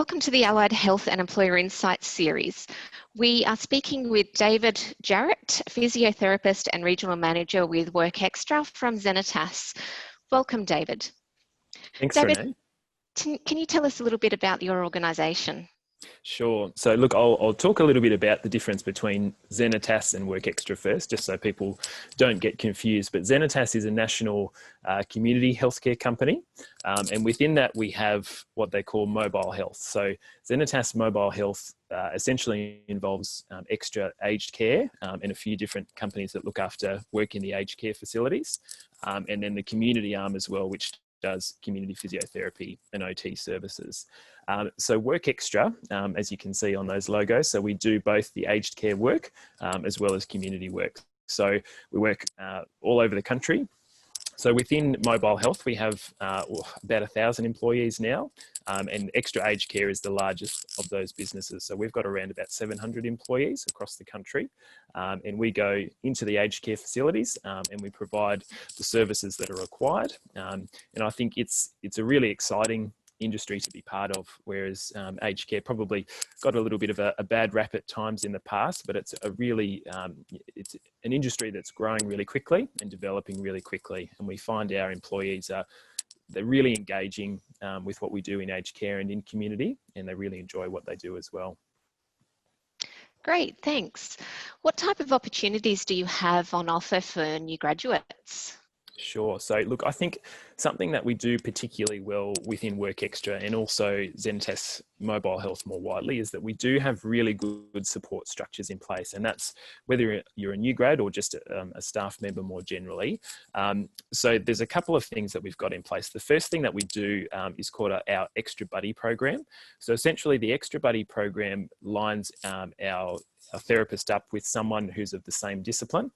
Welcome to the Allied Health and Employer Insights series. We are speaking with David Jarrett, physiotherapist and regional manager with Work Extra from Zenitas. Welcome, David. Thanks, David, Renee. can you tell us a little bit about your organisation? Sure. So look, I'll talk a little bit about the difference between Zenitas and Work Extra first, just so people don't get confused. But Zenitas is a national community healthcare company. And within that, we have what they call mobile health. So Zenitas Mobile Health essentially involves extra aged care and a few different companies that look after work in the aged care facilities. And then the community arm as well, which does community physiotherapy and OT services. So Work Extra, as you can see on those logos, so we do both the aged care work as well as community work. So we work all over the country. So within mobile health, we have about 1,000 employees now, and Extra Aged Care is the largest of those businesses. So we've got around about 700 employees across the country, and we go into the aged care facilities and we provide the services that are required. And I think it's a really exciting industry to be part of, whereas aged care probably got a little bit of a bad rap at times in the past, but it's a really, it's an industry that's growing really quickly and developing really quickly. And we find our employees they're really engaging with what we do in aged care and in community, and they really enjoy what they do as well. Great, thanks. What type of opportunities do you have on offer for new graduates? Sure. So look, I think something that we do particularly well within Work Extra and also Zenitas Mobile Health more widely is that we do have really good support structures in place. And that's whether you're a new grad or just a staff member more generally. So there's a couple of things that we've got in place. The first thing that we do is called our Extra Buddy program. So essentially the Extra Buddy program lines our therapist up with someone who's of the same discipline.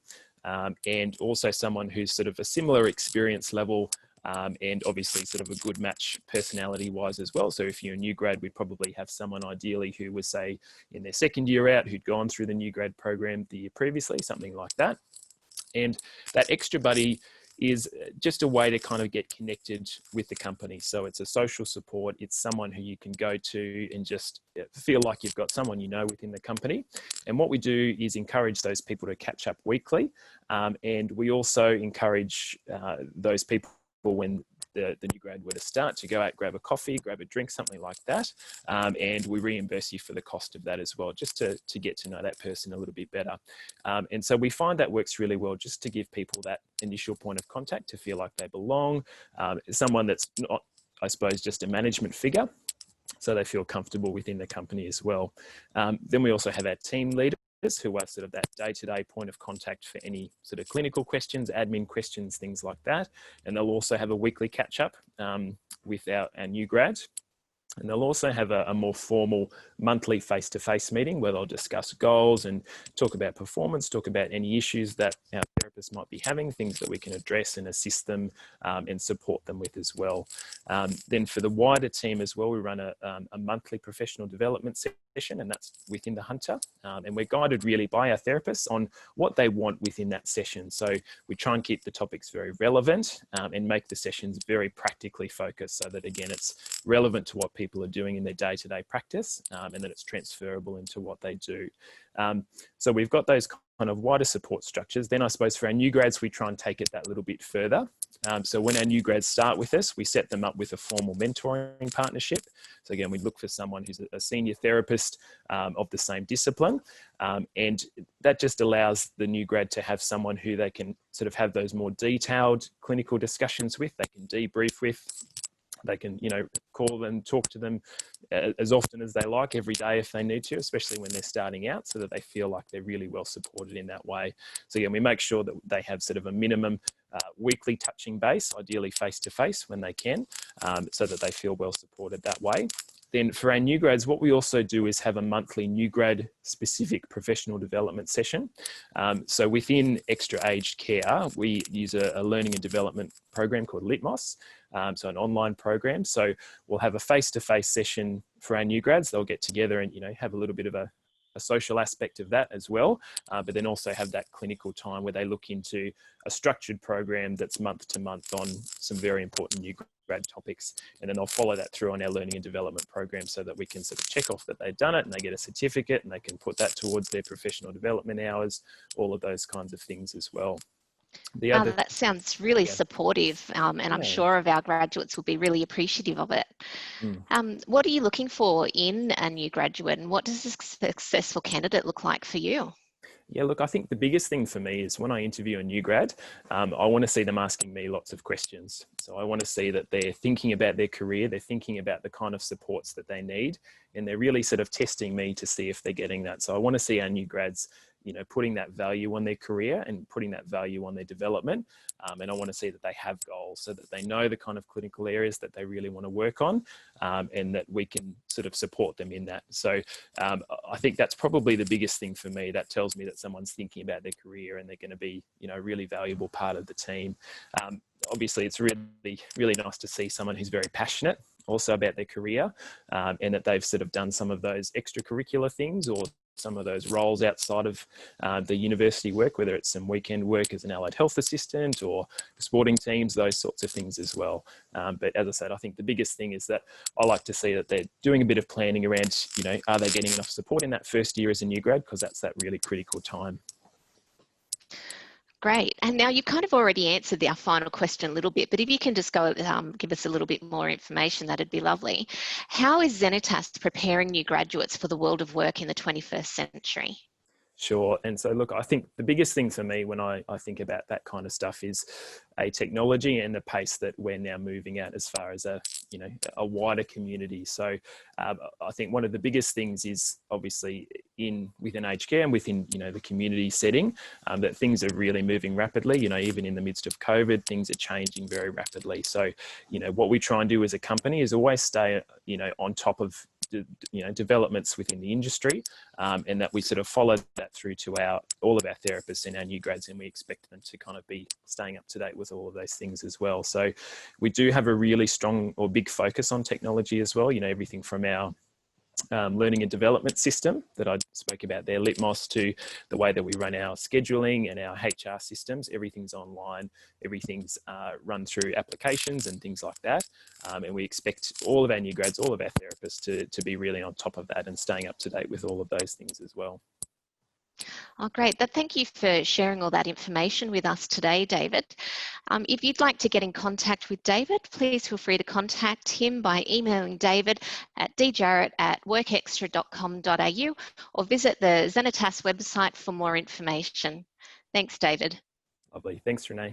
And also someone who's sort of a similar experience level and obviously sort of a good match personality wise as well. So if you're a new grad, we'd probably have someone ideally who was, say, in their second year out, who'd gone through the new grad program the year previously, something like that. And that Extra Buddy is just a way to kind of get connected with the company. So it's a social support. It's someone who you can go to and just feel like you've got someone you know within the company. And what we do is encourage those people to catch up weekly. And we also encourage those people when the new grad were to start to go out, grab a coffee, grab a drink, something like that. And we reimburse you for the cost of that as well, just to get to know that person a little bit better. And so we find that works really well just to give people that initial point of contact to feel like they belong. Someone that's not, I suppose, just a management figure, so they feel comfortable within the company as well. Then we also have our team leaders who are sort of that day-to-day point of contact for any sort of clinical questions, admin questions, things like that. And they'll also have a weekly catch-up with our new grads. And they'll also have a more formal monthly face-to-face meeting where they'll discuss goals and talk about performance, talk about any issues that our therapists might be having, things that we can address and assist them and support them with as well. Then for the wider team as well, we run a monthly professional development session, and that's within the Hunter. And we're guided really by our therapists on what they want within that session. So we try and keep the topics very relevant and make the sessions very practically focused so that, again, it's relevant to what people are doing in their day-to-day practice and that it's transferable into what they do. So we've got those kind of wider support structures. Then I suppose for our new grads, we try and take it that little bit further. So when our new grads start with us, we set them up with a formal mentoring partnership. So again, we look for someone who's a senior therapist of the same discipline. And that just allows the new grad to have someone who they can sort of have those more detailed clinical discussions with, they can debrief with. They can, call them, talk to them as often as they like every day if they need to, especially when they're starting out, so that they feel like they're really well supported in that way. So again, we make sure that they have sort of a minimum weekly touching base, ideally face-to-face when they can, so that they feel well supported that way. Then for our new grads, what we also do is have a monthly new grad specific professional development session. So within Extra Aged Care, we use a learning and development program called Litmos, so an online program. So we'll have a face-to-face session for our new grads. They'll get together and, have a little bit of a a social aspect of that as well, but then also have that clinical time where they look into a structured program that's month to month on some very important new grad topics. And then I'll follow that through on our learning and development program so that we can sort of check off that they've done it and they get a certificate and they can put that towards their professional development hours, all of those kinds of things as well. The other, that sounds really supportive, and I'm sure of our graduates will be really appreciative of it. What are you looking for in a new graduate, and what does a successful candidate look like for you? Yeah, look, I think the biggest thing for me is when I interview a new grad, I want to see them asking me lots of questions. So I want to see that they're thinking about their career, they're thinking about the kind of supports that they need, and they're really sort of testing me to see if they're getting that. So I want to see our new grads, you know, putting that value on their career and putting that value on their development. And I want to see that they have goals so that they know the kind of clinical areas that they really want to work on, and that we can sort of support them in that. So I think that's probably the biggest thing for me. That tells me that someone's thinking about their career and they're going to be, you know, a really valuable part of the team. Obviously, it's really nice to see someone who's very passionate also about their career, and that they've sort of done some of those extracurricular things or some of those roles outside of the university work, whether it's some weekend work as an allied health assistant or sporting teams, those sorts of things as well. But as I said, I think the biggest thing is that I like to see that they're doing a bit of planning around, you know, are they getting enough support in that first year as a new grad? Because that's that really critical time. Great. And now you kind of already answered our final question a little bit, but if you can just go give us a little bit more information, that'd be lovely. How is Zenitas preparing new graduates for the world of work in the 21st century? Sure. And so, look, I think the biggest thing for me when I think about that kind of stuff is a technology and the pace that we're now moving at as far as a wider community. So I think one of the biggest things is obviously within aged care and within, you know, the community setting, that things are really moving rapidly. You know, even in the midst of COVID, things are changing very rapidly. So, you know, what we try and do as a company is always stay, you know, on top of developments within the industry, and that we sort of follow that through to all of our therapists and our new grads, and we expect them to kind of be staying up to date with all of those things as well. So we do have a really strong or big focus on technology as well, you know, everything from our learning and development system that I spoke about there, Litmos, to the way that we run our scheduling and our HR systems. Everything's online, everything's run through applications and things like that. And we expect all of our new grads, all of our therapists to be really on top of that and staying up to date with all of those things as well. Oh, great. Thank you for sharing all that information with us today, David. If you'd like to get in contact with David, please feel free to contact him by emailing David at djarrett@workextra.com.au or visit the Zenitas website for more information. Thanks, David. Lovely. Thanks, Renee.